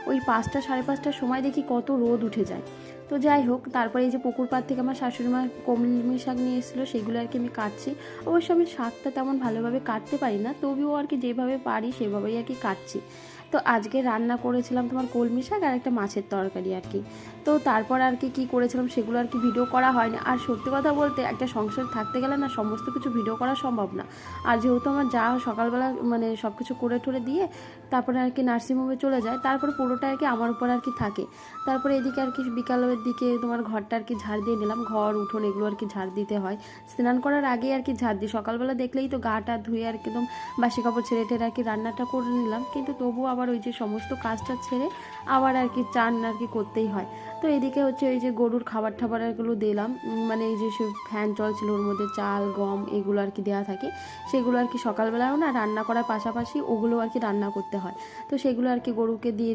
ওই 5টা সাড়ে 5টার সময় দেখি কত রোদ উঠে যায়। তো যাই হোক, তারপরে এই যে পুকুর পাড় থেকে আমার শাশুড়ি মা কলমি শাক নিয়ে এসেছিলো, সেগুলো আর কি আমি কাটছি। অবশ্য আমি শাকটা তেমন ভালোভাবে কাটতে পারি না, তবুও আর কি যেভাবে পারি সেভাবেই আর কি কাটছি। তো আজকে রান্না করেছিলাম তোমার কলমি শাক আর একটা মাছের তরকারি আর কি। তো তারপর আর কি কী করেছিলাম সেগুলো আর কি ভিডিও করা হয়নি। আর সত্যি কথা বলতে একটা সংসার থাকতে গেলে না সমস্ত কিছু ভিডিও করা সম্ভব না। আর যেহেতু আমার যা সকালবেলা মানে সব কিছু করে ঠরে দিয়ে তারপরে আর কি নার্সিংহোমে চলে যায়, তারপরে পুরোটা আর কি আমার উপর আর কি থাকে। তারপরে এদিকে আর কি বিকালের দিকে তোমার ঘরটা আর কি ঝাড় দিয়ে নিলাম, ঘর উঠোন এগুলো আর কি ঝাড় দিতে হয়। স্নান করার আগে আর কি ঝাড় দিই, সকালবেলা দেখলেই তো গাটা ধুয়ে আর কি একদম বাসি কাপড় ছেড়ে টেরে আর কি রান্নাটা করে নিলাম, কিন্তু তবুও আবার ওই যে সমস্ত কাজটা ছেড়ে আবার আর কি চান আর কি করতেই হয়। তো এদিকে হচ্ছে ওই যে গরুর খাবার টাবারগুলো দিলাম, মানে এই যে ফ্যান চলছিল ওর মধ্যে চাল গম এগুলো আর কি দেওয়া থাকে, সেগুলো আর কি সকালবেলাও না রান্না করার পাশাপাশি ওগুলো আর কি রান্না করতে হয়। তো সেগুলো আর কি গরুকে দিয়ে